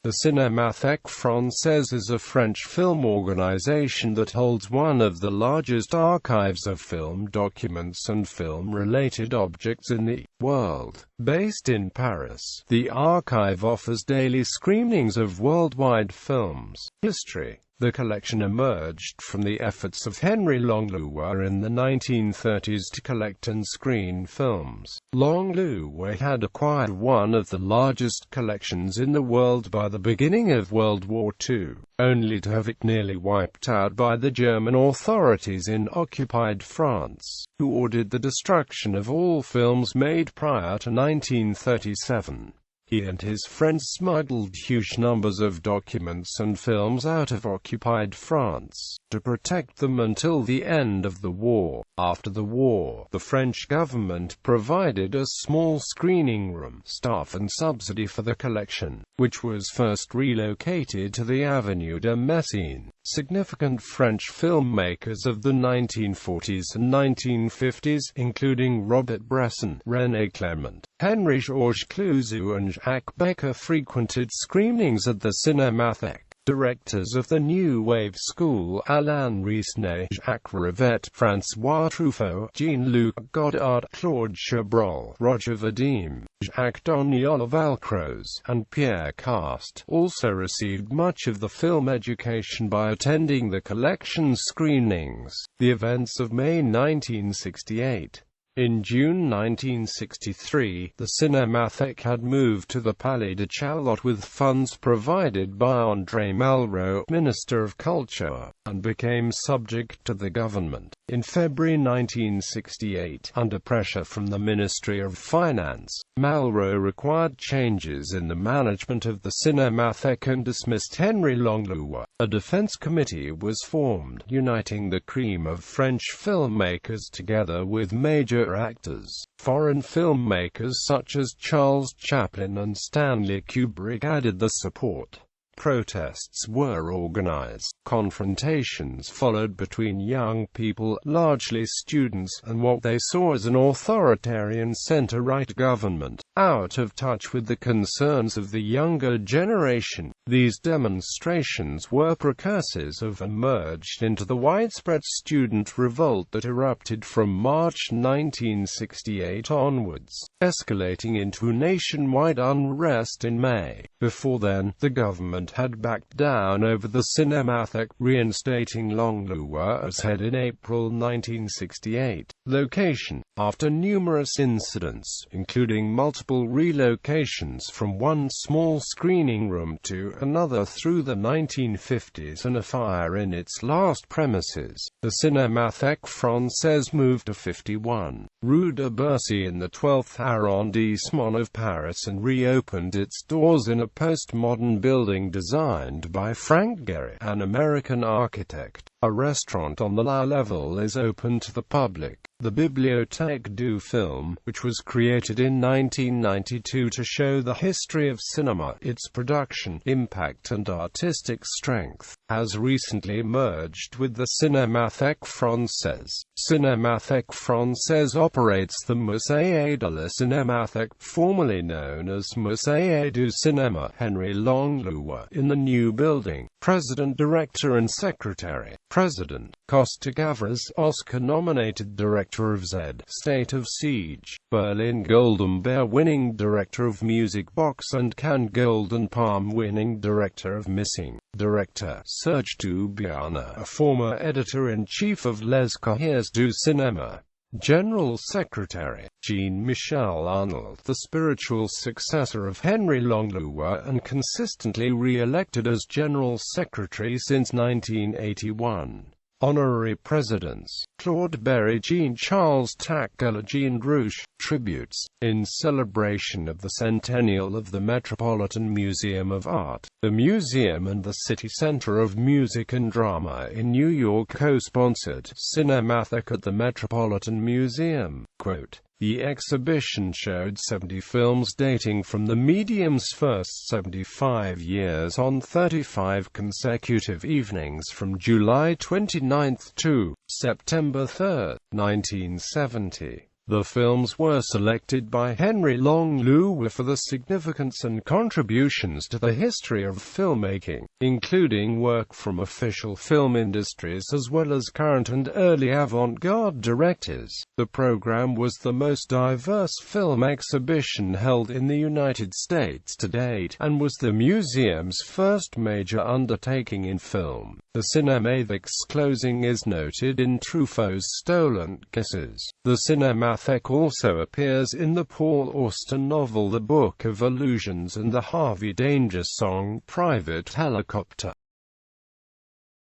The Cinémathèque Française is a French film organization that holds one of the largest archives of film documents and film-related objects in the world. Based in Paris, the archive offers daily screenings of worldwide films. History. The collection emerged from the efforts of Henry Langlois in the 1930s to collect and screen films. Langlois had acquired one of the largest collections in the world by the beginning of World War II, only to have it nearly wiped out by the German authorities in occupied France, who ordered the destruction of all films made prior to 1937. He and his friends smuggled huge numbers of documents and films out of occupied France, to protect them until the end of the war. After the war, the French government provided a small screening room, staff and subsidy for the collection, which was first relocated to the Avenue de Messine. Significant French filmmakers of the 1940s and 1950s, including Robert Bresson, René Clément, Henri-Georges Clouzot and Jacques Becker, frequented screenings at the Cinémathèque. Directors of the New Wave School, Alain Resnais, Jacques Rivette, François Truffaut, Jean-Luc Godard, Claude Chabrol, Roger Vadim, Jacques Doniol Valcroze, and Pierre Cast, also received much of the film education by attending the collection's screenings. The events of May 1968. In June 1963, the Cinémathèque had moved to the Palais de Chaillot with funds provided by André Malraux, Minister of Culture, and became subject to the government. In February 1968, under pressure from the Ministry of Finance, Malraux required changes in the management of the Cinémathèque and dismissed Henry Langlois. A defense committee was formed, uniting the cream of French filmmakers together with major actors. Foreign filmmakers such as Charles Chaplin and Stanley Kubrick added the support. Protests were organized. Confrontations followed between young people, largely students, and what they saw as an authoritarian center-right government, out of touch with the concerns of the younger generation. These demonstrations were precursors of and merged into the widespread student revolt that erupted from March 1968 onwards, escalating into nationwide unrest in May. Before then, the government had backed down over the Cinémathèque, reinstating Langlois as head in April 1968. Location. After numerous incidents, including multiple relocations from one small screening room to another through the 1950s and a fire in its last premises, the Cinémathèque Française moved to 51 Rue de Bercy in the 12th arrondissement of Paris and reopened its doors in a postmodern building designed by Frank Gehry, an American architect. A restaurant on the lower level is open to the public. The Bibliothèque du Film, which was created in 1992 to show the history of cinema, its production, impact and artistic strength, has recently merged with the Cinémathèque Française. Cinémathèque Française operates the Musée de la Cinémathèque, formerly known as Musée du Cinéma, Henry Langlois, in the new building. President, Director and Secretary. President, Costa Gavras, Oscar-nominated Director of Z, State of Siege, Berlin Golden Bear winning Director of Music Box and Cannes Golden Palm winning Director of Missing. Director, Serge Toubiana, a former Editor-in-Chief of Les Cahiers du Cinéma. General Secretary, Jean-Michel Arnault, the spiritual successor of Henry Langlois and consistently re-elected as General Secretary since 1981. Honorary Presidents, Claude Berry, Jean-Charles Tacquella, Jean Rouch. Tributes, in celebration of the centennial of the Metropolitan Museum of Art, the museum and the City Center of Music and Drama in New York co-sponsored Cinémathèque at the Metropolitan Museum. Quote, the exhibition showed 70 films dating from the medium's first 75 years on 35 consecutive evenings from July 29 to September 3, 1970. The films were selected by Henry Long Lewer for the significance and contributions to the history of filmmaking, including work from official film industries as well as current and early avant-garde directors. The program was the most diverse film exhibition held in the United States to date, and was the museum's first major undertaking in film. The Cinémathèque's closing is noted in Truffaut's Stolen Kisses. The Cinémathèque also appears in the Paul Auster novel The Book of Illusions and the Harvey Danger song Private Helicopter.